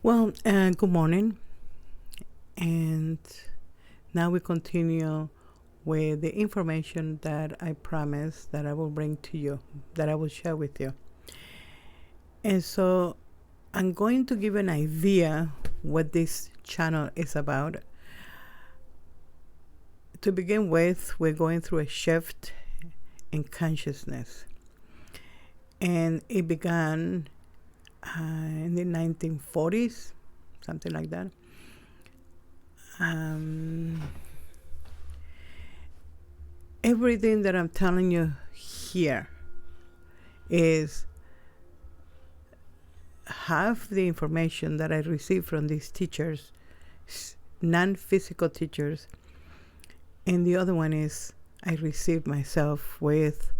Well, good morning. And now we continue with the information that I promised that I will bring to you, that I will share with you. And so I'm going to give an idea what this channel is about. To begin with, we're going through a shift in consciousness. And it began in the 1940s, something like that. Everything that I'm telling you here is half the information that I received from these teachers, non-physical teachers, and the other one is I received myself with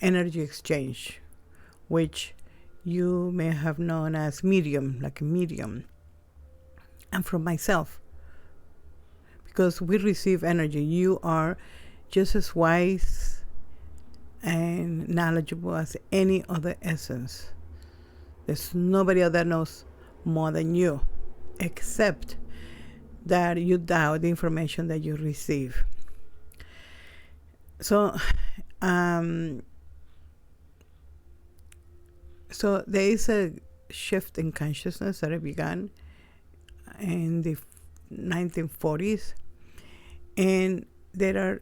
energy exchange, which you may have known as medium, like a medium. And from myself, because we receive energy. You are just as wise and knowledgeable as any other essence. There's nobody else that knows more than you, except that you doubt the information that you receive. So there is a shift in consciousness that began in the 1940s, and there are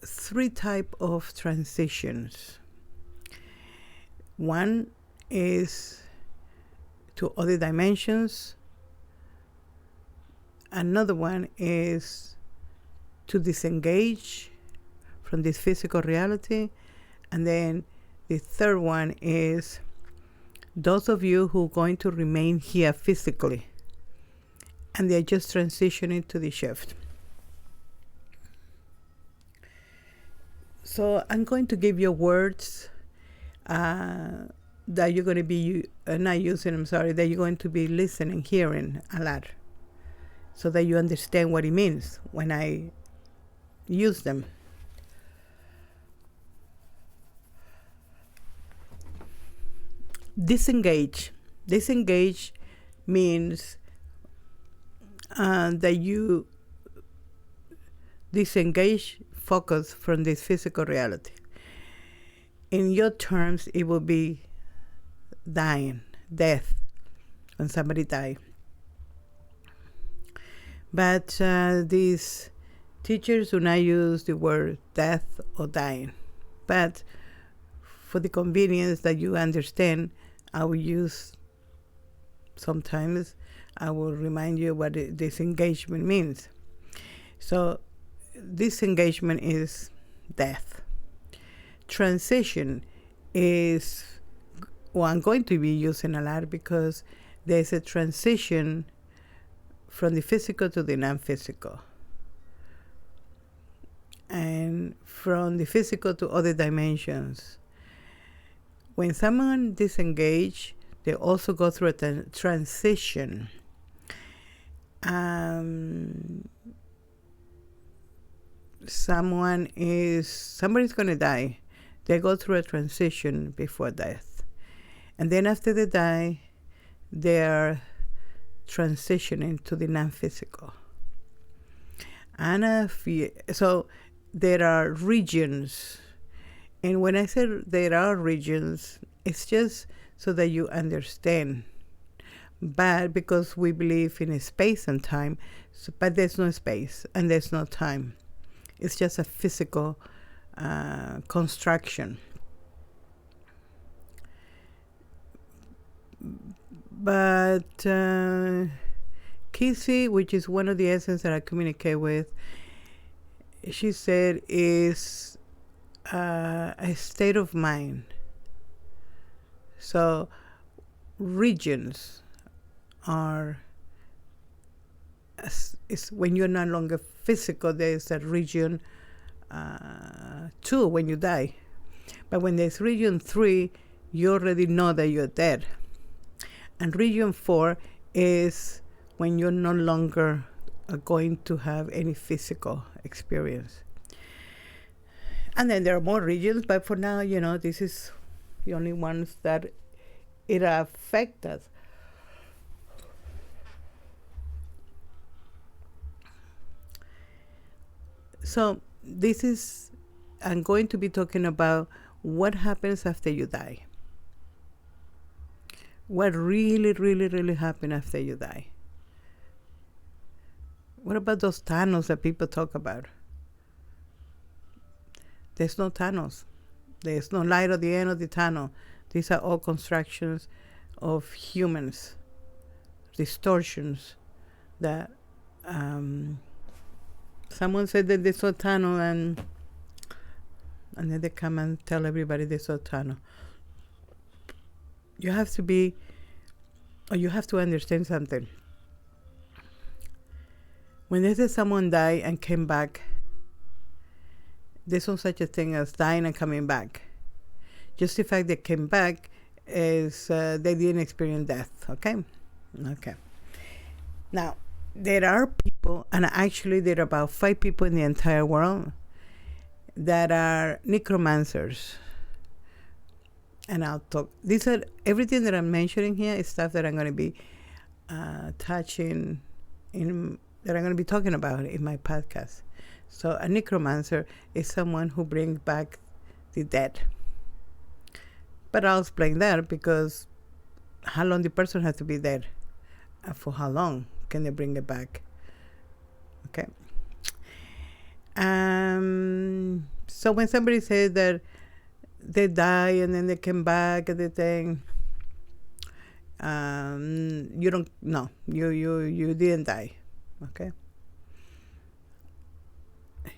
three types of transitions. One is to other dimensions. Another one is to disengage from this physical reality. And then the third one is those of you who are going to remain here physically, and they're just transitioning to the shift. So I'm going to give you words that you're going to be not using, that you're going to be listening, hearing a lot, so that you understand what it means when I use them. Disengage. Disengage means that you disengage focus from this physical reality. In your terms, it will be dying, death, when somebody dies. But these teachers do not use the word death or dying. But for the convenience that you understand, I will use sometimes, I will remind you what disengagement means. So disengagement is death. Transition is, well, I'm going to be using a lot because there's a transition from the physical to the non-physical, and from the physical to other dimensions. When someone disengages, they also go through a transition. Somebody's going to die. They go through a transition before death. And then after they die, they're transitioning to the non-physical. So there are regions. And when I say there are regions, it's just so that you understand. But because we believe in a space and time, but there's no space and there's no time. It's just a physical construction. But Kisi, which is one of the essence that I communicate with, she said is a state of mind. So regions are, it's when you're no longer physical, there's a region 2 when you die. But when there's region 3, you already know that you're dead. And region 4 is when you're no longer going to have any physical experience. And then there are more regions, but for now, this is the only ones that it affects us. So I'm going to be talking about what happens after you die. What really, really, really happens after you die. What about those tunnels that people talk about? There's no tunnels. There's no light at the end of the tunnel. These are all constructions of humans, distortions that someone said that they saw a tunnel, and then they come and tell everybody they saw a tunnel. You have to understand something. When they say someone died and came back, there's no such a thing as dying and coming back. Just the fact they came back is they didn't experience death, okay? Okay. Now, there are people, and actually there are about 5 people in the entire world that are necromancers. And I'll talk. Everything that I'm mentioning here is stuff that I'm going to be that I'm going to be talking about in my podcast. So a necromancer is someone who brings back the dead. But I'll explain that, because how long the person has to be dead? For how long can they bring it back? Okay. So when somebody says that they die and then they came back and they think, you didn't die. Okay.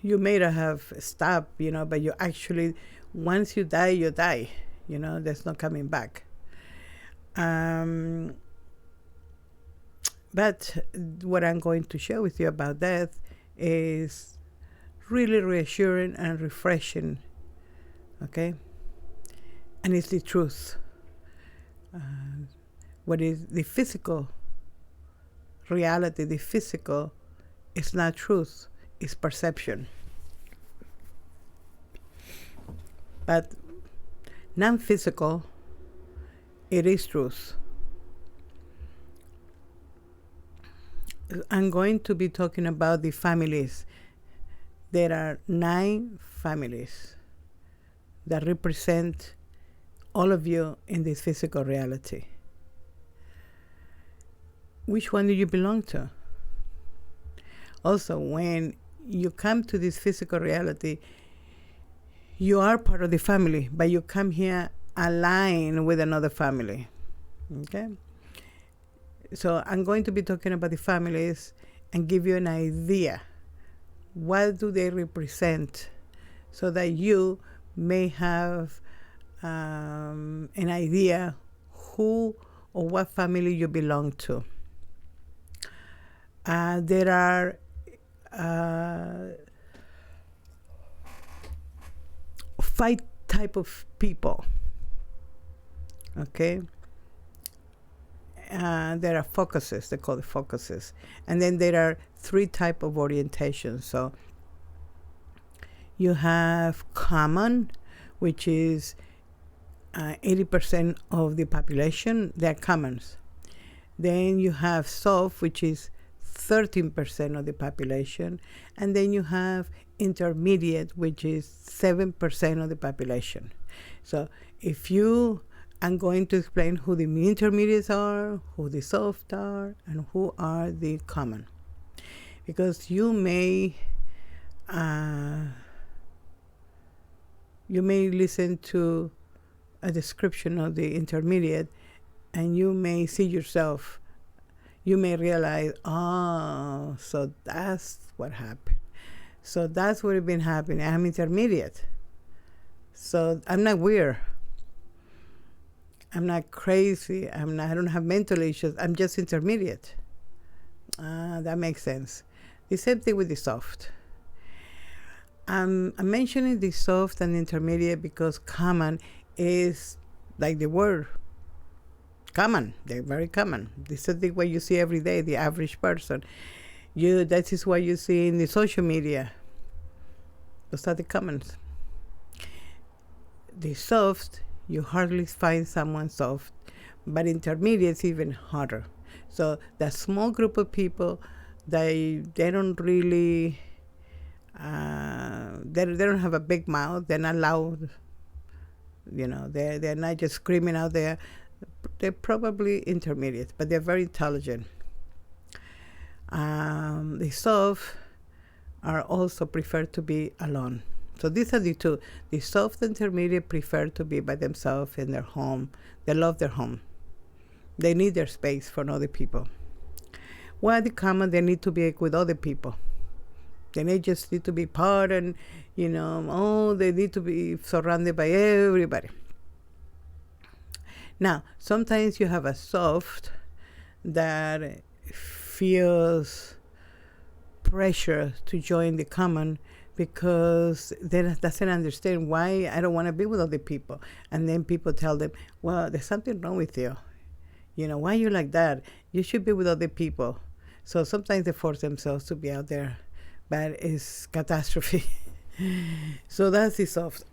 You may have stopped, but you actually, once you die, you die. There's no coming back. But what I'm going to share with you about death is really reassuring and refreshing. Okay? And it's the truth. What is the physical reality, the physical, is not truth, it's perception. But non-physical, it is truth. I'm going to be talking about the families. There are 9 families that represent all of you in this physical reality. Which one do you belong to? Also, when you come to this physical reality, you are part of the family, but you come here aligned with another family. Okay? So I'm going to be talking about the families and give you an idea. What do they represent? So that you may have an idea who or what family you belong to. There are 5 types of people. Okay? There are focuses, they call it focuses. And then there are 3 types of orientations. So you have common, which is 80% of the population, they're commons. Then you have soft, which is 13% of the population. And then you have intermediate, which is 7% of the population. So I'm going to explain who the intermediates are, who the soft are, and who are the common. Because you may listen to a description of the intermediate, and you may see yourself. You may realize, so that's what happened. So that's what has been happening. I'm intermediate. So I'm not weird. I'm not crazy. I don't have mental issues. I'm just intermediate. That makes sense. The same thing with the soft. I'm mentioning the soft and intermediate because common is like the word common. They're very common. This is what you see every day, the average person. That is what you see in the social media. Those are the commons. The soft, you hardly find someone soft, but intermediate is even harder. So that small group of people, they don't really They don't have a big mouth. They're not loud. They're not just screaming out there. They're probably intermediate, but they're very intelligent. The soft are also prefer to be alone. So these are the two. The soft intermediate prefer to be by themselves in their home. They love their home. They need their space from other people. While the common, they need to be with other people. They just need to be part and, they need to be surrounded by everybody. Now, sometimes you have a soft that feels pressure to join the common because they doesn't understand why I don't want to be with other people. And then people tell them, well, there's something wrong with you. Why are you like that? You should be with other people. So sometimes they force themselves to be out there, but it's catastrophe. So that's the soft.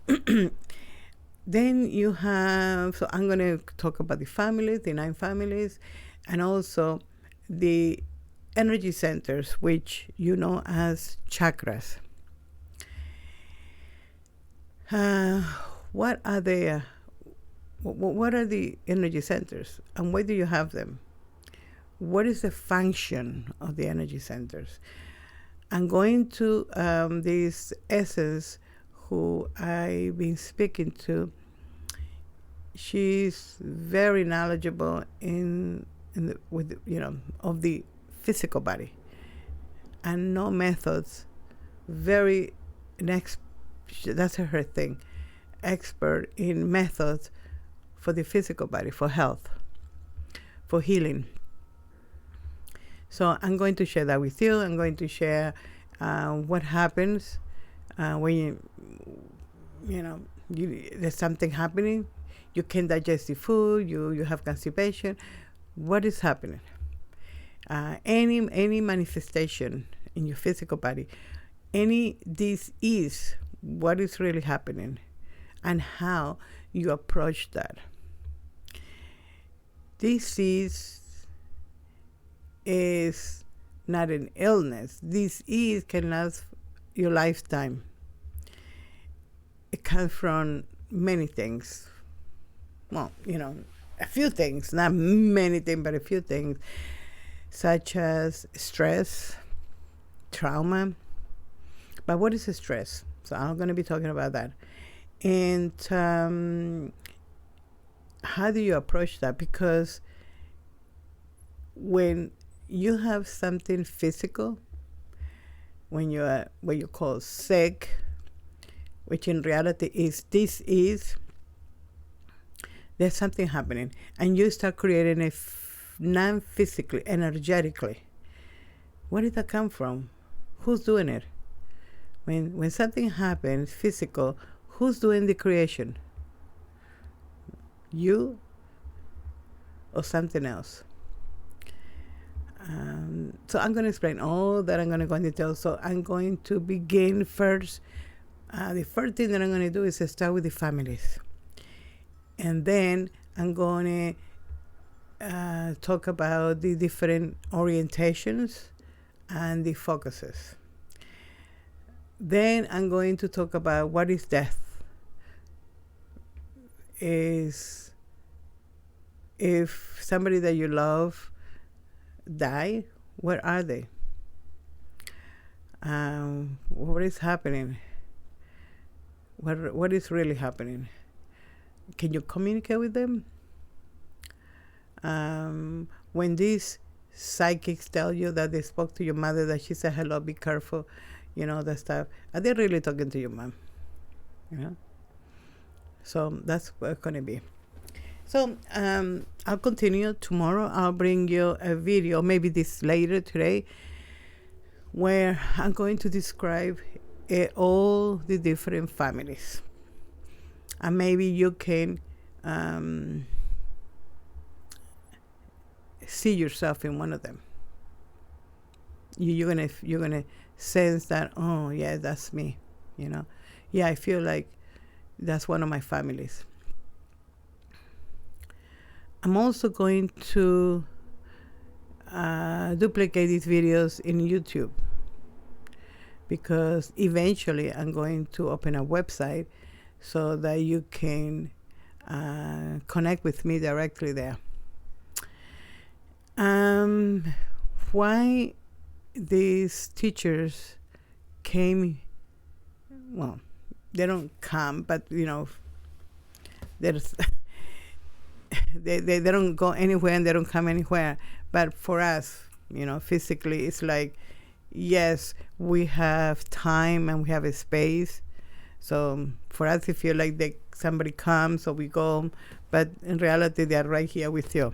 Then you have, so I'm going to talk about the families, the 9 families, and also the energy centers, which you know as chakras. What are they? What are the energy centers, and why do you have them? What is the function of the energy centers? I'm going to this essence who I've been speaking to. She's very knowledgeable of the physical body, and no methods. Very that's her thing. Expert in methods for the physical body, for health, for healing. So I'm going to share that with you. I'm going to share what happens when there's something happening. You can't digest the food. You have constipation. What is happening? Any manifestation in your physical body, any disease, what is really happening, and how you approach that. Disease is not an illness. Disease can last your lifetime. It comes from many things. Well, a few things, not many things, but a few things, such as stress, trauma. But what is stress? So I'm going to be talking about that. And how do you approach that? Because when you have something physical, when you are what you call sick, which in reality is disease, there's something happening, and you start creating it non-physically, energetically. Where did that come from? Who's doing it? When something happens physical, who's doing the creation? You or something else? So I'm going to explain all that. I'm going to go into detail. So I'm going to begin first. The first thing that I'm going to do is start with the families. And then I'm going to talk about the different orientations and the focuses. Then I'm going to talk about what is death. Is if somebody that you love die, where are they? What is happening? What is really happening? Can you communicate with them? When these psychics tell you that they spoke to your mother, that she said hello, be careful, that stuff, are they really talking to your mom? So that's what it's going to be. So I'll continue tomorrow. I'll bring you a video, maybe this later today, where I'm going to describe all the different families. And maybe you can see yourself in one of them. You're gonna sense that, oh yeah, that's me. Yeah, I feel like that's one of my families. I'm also going to duplicate these videos in YouTube, because eventually I'm going to open a website so that you can connect with me directly there. Why these teachers came, well, they don't come, but there's they don't go anywhere and they don't come anywhere. But for us, physically, it's like, yes, we have time and we have a space. So for us, it feels like somebody comes or we go, but in reality, they are right here with you.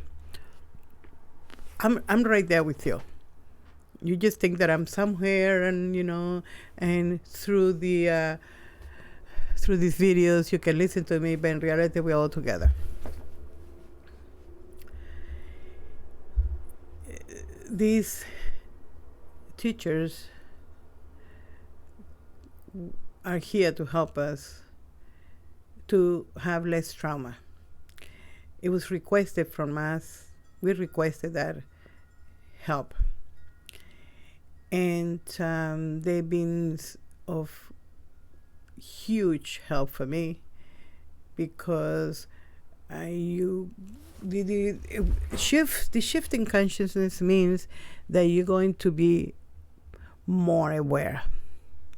I'm right there with you. You just think that I'm somewhere, and and through these videos you can listen to me, but in reality, we're all together. These teachers are here to help us to have less trauma. It was requested from us. We requested that help. And they've been of huge help for me, because the shift in consciousness means that you're going to be more aware,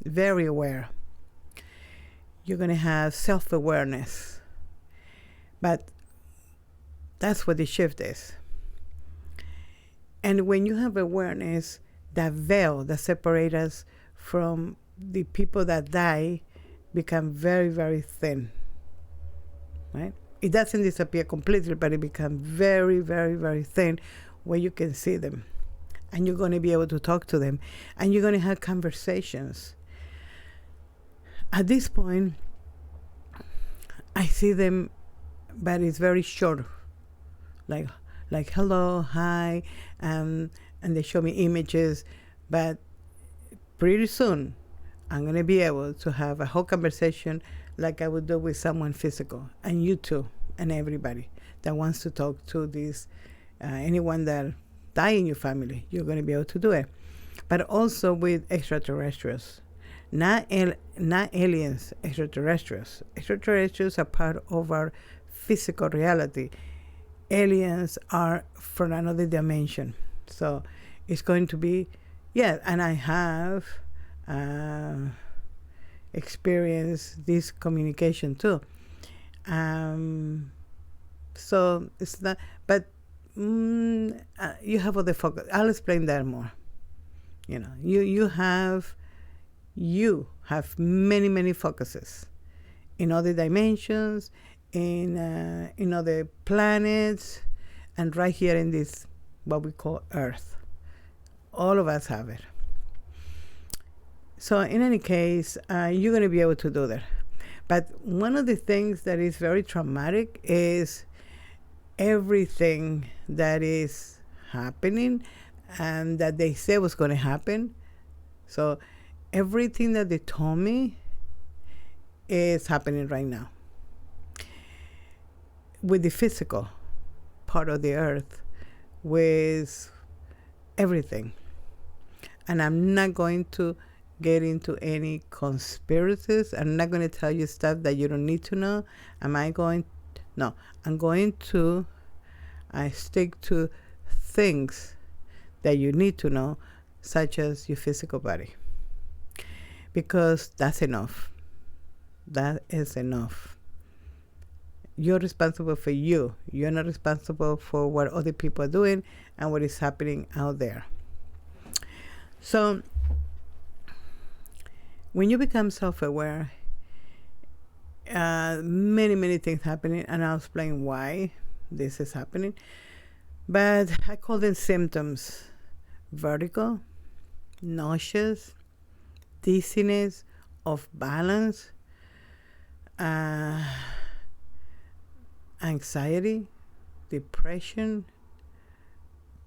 very aware. You're going to have self-awareness. But that's what the shift is. And when you have awareness, that veil that separates us from the people that die become very, very thin, right? It doesn't disappear completely, but it becomes very, very, very thin, where you can see them. And you're going to be able to talk to them. And you're going to have conversations. At this point, I see them, but it's very short. Like hello, hi, and they show me images. But pretty soon, I'm going to be able to have a whole conversation like I would do with someone physical. And you too, and everybody that wants to talk to this, anyone that die in your family, you're going to be able to do it. But also with extraterrestrials. Not aliens, extraterrestrials. Extraterrestrials are part of our physical reality. Aliens are from another dimension. So it's going to be, and I have experienced this communication too. So it's not, but you have other focus. I'll explain that more. You have many, many focuses in other dimensions, in other planets, and right here in this, what we call Earth. All of us have it. So in any case, you're going to be able to do that. But one of the things that is very traumatic is everything that is happening and that they said was going to happen. So everything that they told me is happening right now with the physical part of the earth, with everything. And I'm not going to get into any conspiracies. I'm not going to tell you stuff that you don't need to know. No, I'm going to stick to things that you need to know, such as your physical body. Because that's enough. That is enough. You're responsible for you. You're not responsible for what other people are doing and what is happening out there. So when you become self-aware, many, many things happening, and I'll explain why this is happening. But I call them symptoms: vertigo, nauseous, dizziness, off balance, anxiety, depression,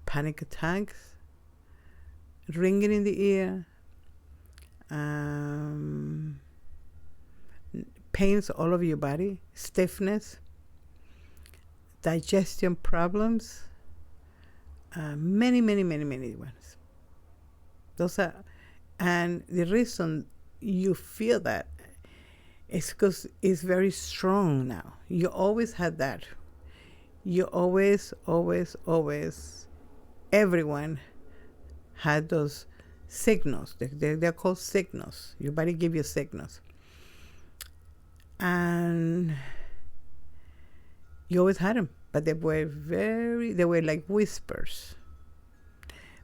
panic attacks, ringing in the ear, pains all over your body, stiffness, digestion problems, many, many, many, many ones. Those are, And the reason you feel that is because it's very strong now. You always had that. You always, everyone had those signals. They're called signals. Your body gives you signals. And you always had them, but they were like whispers.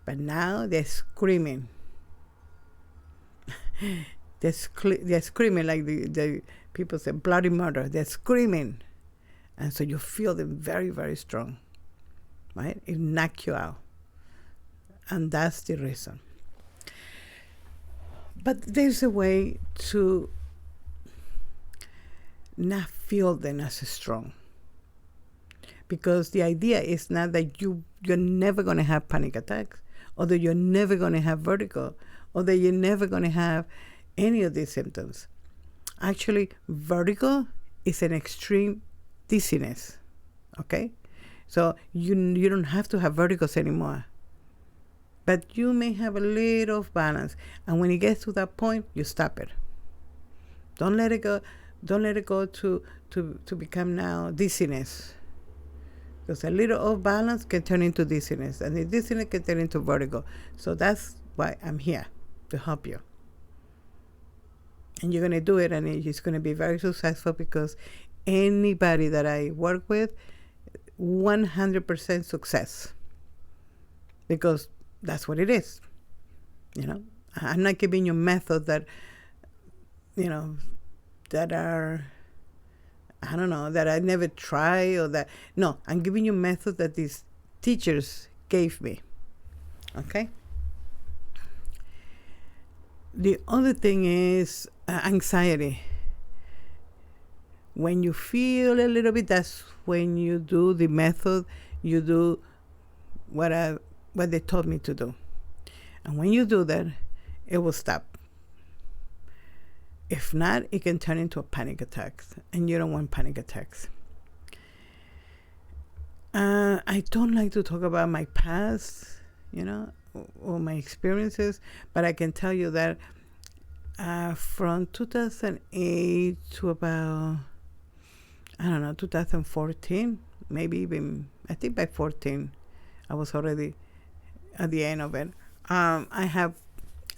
But now they're screaming. They're screaming like the people say bloody murder. They're screaming. And so you feel them very, very strong, right? It knocks you out. And that's the reason. But there's a way to not feel them as strong. Because the idea is not that you're never going to have panic attacks, or that you're never going to have vertigo, or that you're never going to have any of these symptoms. Actually, vertigo is an extreme dizziness, okay? So you don't have to have vertigos anymore. But you may have a little of balance. And when it gets to that point, you stop it. Don't let it go. Don't let it go to become now dizziness. Because a little off balance can turn into dizziness, and the dizziness can turn into vertigo. So that's why I'm here, to help you. And you're going to do it, and it's going to be very successful, because anybody that I work with, 100% success. Because that's what it is. You know, I'm not giving you methods that, you know, that are, I don't know, that I never try, or that, no, I'm giving you methods that these teachers gave me, okay? The other thing is anxiety. When you feel a little bit, that's when you do the method, you do what they told me to do. And when you do that, it will stop. If not, it can turn into a panic attack, and you don't want panic attacks. I don't like to talk about my past, you know, or my experiences, but I can tell you that from 2008 to about, 2014, maybe even, I think by 14, I was already at the end of it. I have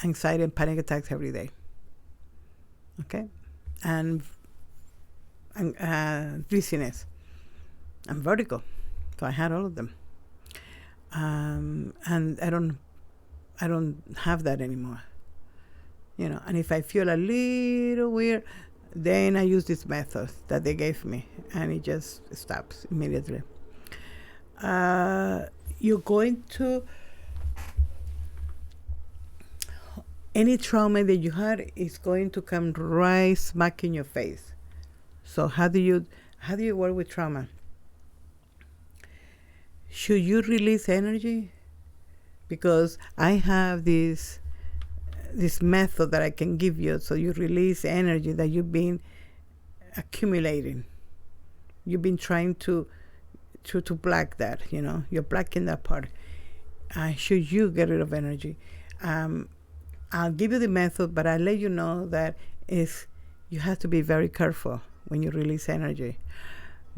anxiety and panic attacks every day. Okay, and dizziness and vertigo. So I had all of them, and I don't have that anymore. You know, and if I feel a little weird, then I use this method that they gave me, and it just stops immediately. You're going to, any trauma that you had is going to come right smack in your face. So how do you work with trauma? Should you release energy? Because I have this method that I can give you, so you release energy that you've been accumulating. You've been trying to block that, you know, you're blocking that part. Should you get rid of energy? I'll give you the method, but I'll let you know that you have to be very careful when you release energy,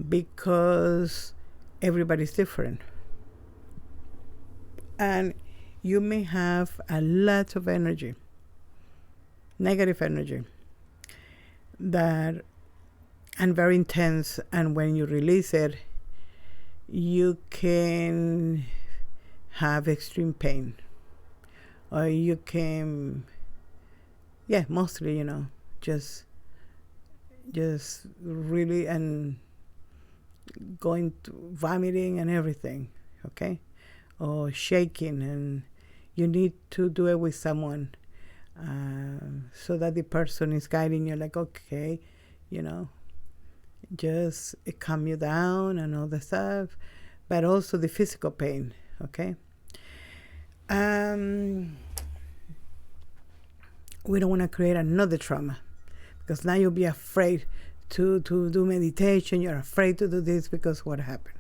because everybody's different. And you may have a lot of energy, negative energy, and very intense, and when you release it, you can have extreme pain. Or you can, mostly, you know, just really, and going to vomiting and everything, okay? Or shaking, and you need to do it with someone, so that the person is guiding you, like, okay, you know, just calm you down and all the stuff, but also the physical pain, okay? We don't want to create another trauma, because now you'll be afraid to do meditation. You're afraid to do this because what happened.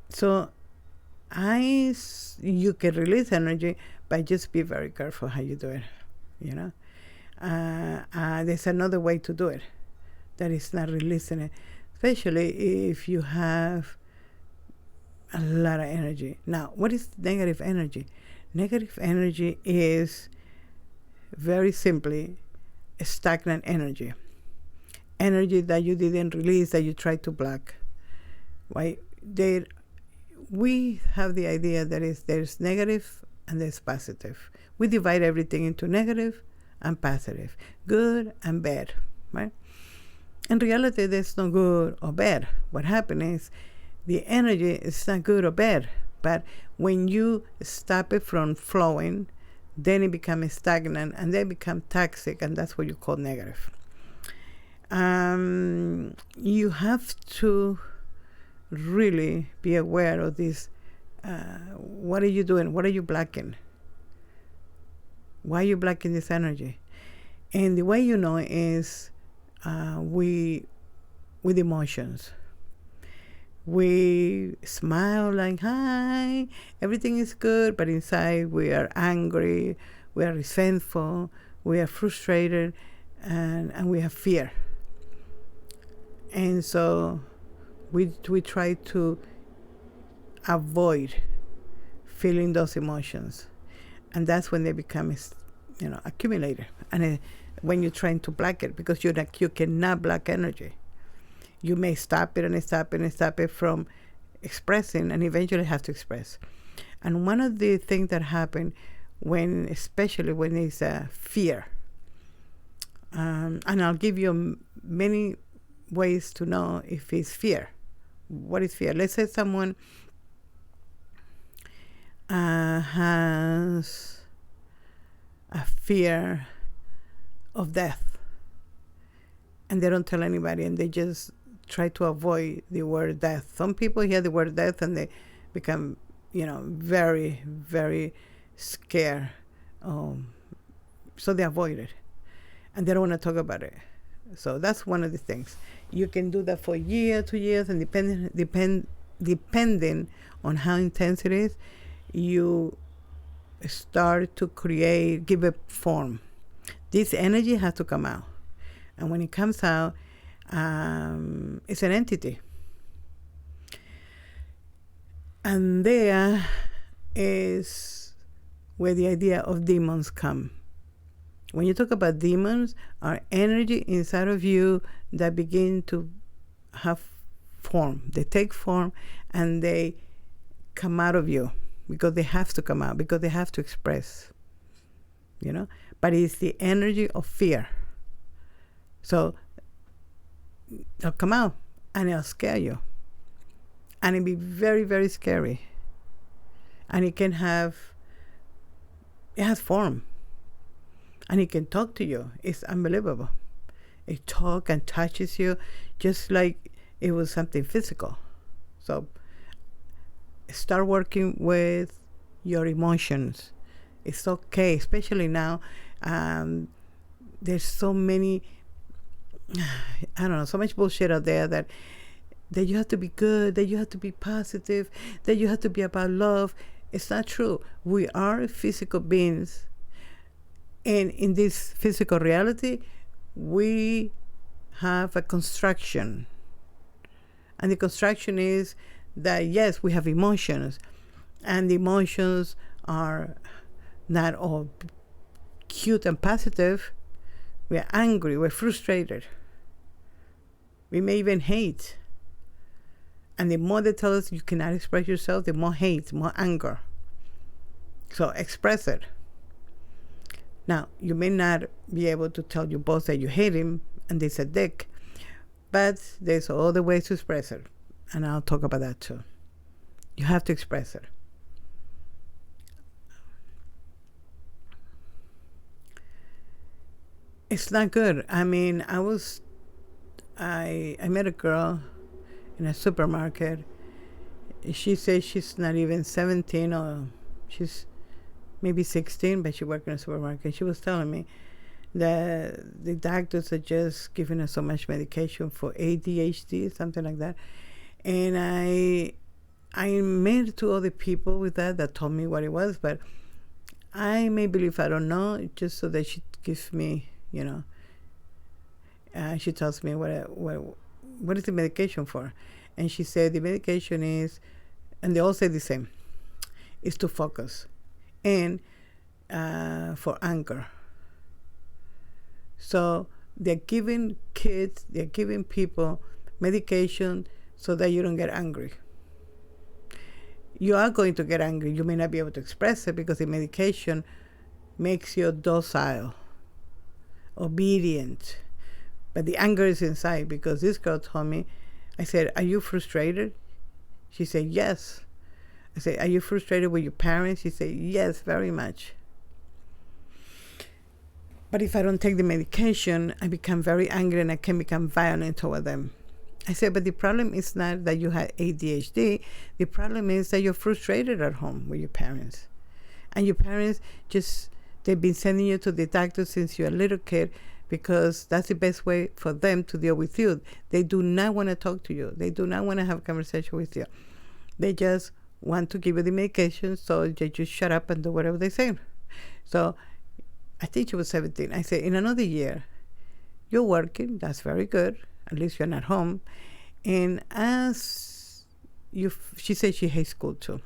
So you can release energy, but just be very careful how you do it, you know. There's another way to do it that is not releasing it, especially if you have a lot of energy. Now, what is negative energy? Negative energy is very simply a stagnant energy. Energy that you didn't release, that you tried to block. Right? We have the idea that there's negative and there's positive. We divide everything into negative and positive, good and bad, right? In reality, there's no good or bad. What happens is the energy is not good or bad, but when you stop it from flowing, then it becomes stagnant and then become toxic, and that's what you call negative. You have to really be aware of this. What are you doing? What are you blocking? Why are you blocking this energy? And the way you know is with emotions. We smile like, hi, everything is good, but inside we are angry, we are resentful, we are frustrated, and we have fear. And so we try to avoid feeling those emotions. And that's when they become, accumulated. And when you're trying to block it, because you cannot block energy. You may stop it and stop it and stop it from expressing, and eventually have to express. And one of the things that happen especially when it's fear, and I'll give you many ways to know if it's fear. What is fear? Let's say someone has a fear of death, and they don't tell anybody, and they just try to avoid the word death. Some people hear the word death and they become, very, very scared. So they avoid it, and they don't want to talk about it. So that's one of the things. You can do that for a year, 2 years, and depending on how intense it is, you start to give it form. This energy has to come out. And when it comes out, it's an entity. And there is where the idea of demons come. When you talk about demons, are energy inside of you that begin to have form. They take form and they come out of you because they have to come out, because they have to express, But it's the energy of fear. So they'll come out and it'll scare you. And it'll be very, very scary. And it has form. And it can talk to you. It's unbelievable. It talks and touches you just like it was something physical. So start working with your emotions. It's okay, especially now. There's so many, so much bullshit out there that you have to be good, that you have to be positive, that you have to be about love. It's not true. We are physical beings. And in this physical reality, we have a construction. And the construction is that, yes, we have emotions. And the emotions are not all cute and positive. We're angry, we're frustrated. We may even hate. And the more they tell us you cannot express yourself, the more hate, more anger. So express it. Now, you may not be able to tell your boss that you hate him and he's a dick, but there's other ways to express it. And I'll talk about that too. You have to express it. It's not good. I mean, I met a girl in a supermarket. She says she's not even 17, or she's maybe 16, but she worked in a supermarket. She was telling me that the doctors are just giving her so much medication for ADHD, something like that. And I met 2 other people with that told me what it was, but I may believe, I don't know, just so that she gives me, she tells me what is the medication for. And she said the medication is, and they all say the same, is to focus and for anger. So they're giving people medication so that you don't get angry. You are going to get angry. You may not be able to express it because the medication makes you docile, obedient. But the anger is inside, because this girl told me, I said, are you frustrated? She said, yes. I said, are you frustrated with your parents? She said, yes, very much. But if I don't take the medication, I become very angry and I can become violent toward them. I said, but the problem is not that you have ADHD. The problem is that you're frustrated at home with your parents. And your parents they've been sending you to the doctor since you're a little kid because that's the best way for them to deal with you. They do not want to talk to you. They do not want to have a conversation with you. They just want to give you the medication so that you shut up and do whatever they say. So I think she was 17. I said, in another year, you're working. That's very good. At least you're not home. And she said she hates school too.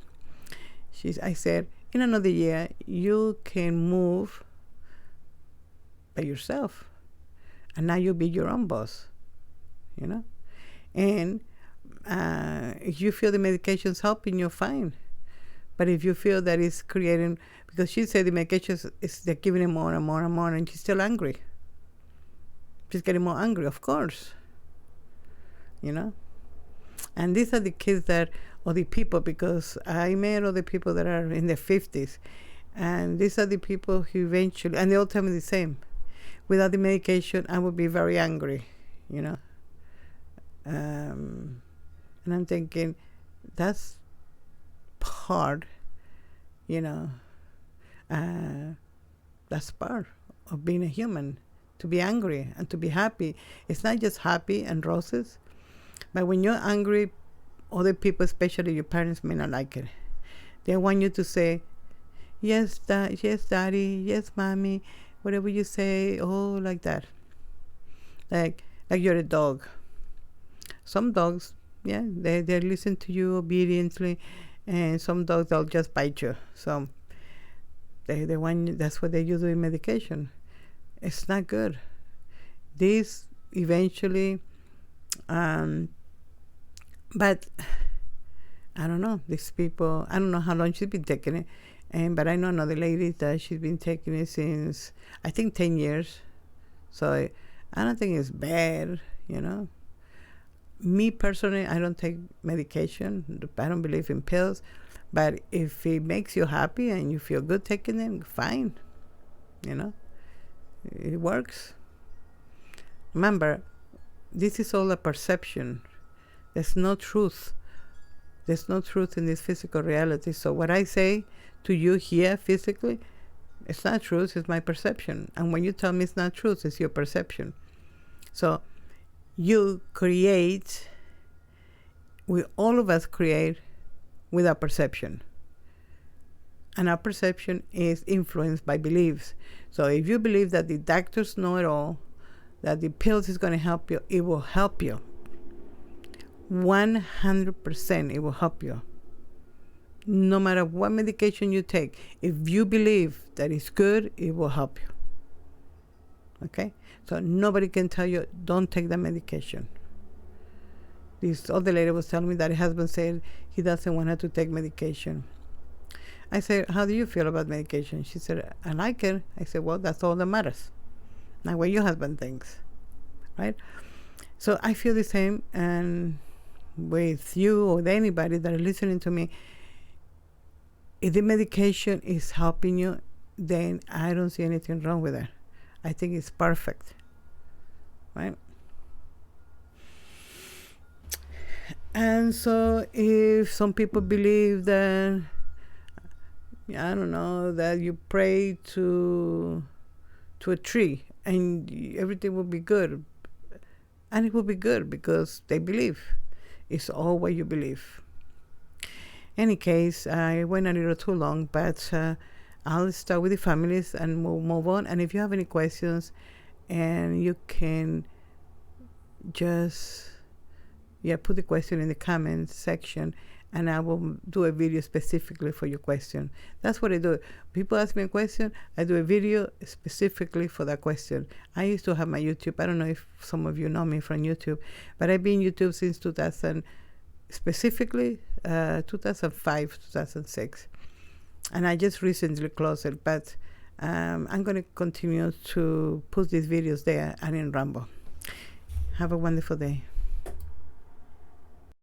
I said, in another year, you can move by yourself. And now you'll be your own boss, And if you feel the medication's helping, you're fine. But if you feel that it's creating, because she said the medication they're giving him more and more and more, and she's still angry. She's getting more angry, of course. And these are the kids or the people, because I met other people that are in their 50s, and these are the people who eventually, and they all tell me the same. Without the medication, I would be very angry, and I'm thinking, that's part, that's part of being a human, to be angry and to be happy. It's not just happy and roses, but when you're angry, other people, especially your parents, may not like it. They want you to say, yes, yes, daddy, yes, mommy, whatever you say, like that. Like you're a dog. Some dogs, they listen to you obediently, and some dogs, they'll just bite you. So they want you, that's what they use with medication. It's not good. This eventually, but I don't know, these people, I don't know how long she's been taking it, but I know another lady that she's been taking it since, I think, 10 years. So I don't think it's bad, Me personally, I don't take medication. I don't believe in pills. But if it makes you happy and you feel good taking them, fine. It works. Remember, this is all a perception. There's no truth. There's no truth in this physical reality. So what I say to you here physically, it's not truth, it's my perception. And when you tell me it's not truth, it's your perception. So you create, all of us create with our perception. And our perception is influenced by beliefs. So if you believe that the doctors know it all, that the pills is going to help you, it will help you. 100% it will help you. No matter what medication you take, if you believe that it's good, it will help you. Okay? So nobody can tell you, don't take that medication. This other lady was telling me that her husband said he doesn't want her to take medication. I said, how do you feel about medication? She said, I like it. I said, well, that's all that matters. Not what your husband thinks, right? So I feel the same, and with you or with anybody that are listening to me, if the medication is helping you, then I don't see anything wrong with it. I think it's perfect, right? And so if some people believe that, I don't know, that you pray to a tree and everything will be good, and it will be good because they believe. It's all what you believe. Any case, I went a little too long, but I'll start with the families and we'll move on. And if you have any questions, and you can just put the question in the comments section, and I will do a video specifically for your question. That's what I do. People ask me a question, I do a video specifically for that question. I used to have my YouTube. I don't know if some of you know me from YouTube, but I've been YouTube since 2005, 2006. And I just recently closed it, but I'm going to continue to put these videos there and in Rumble. Have a wonderful day.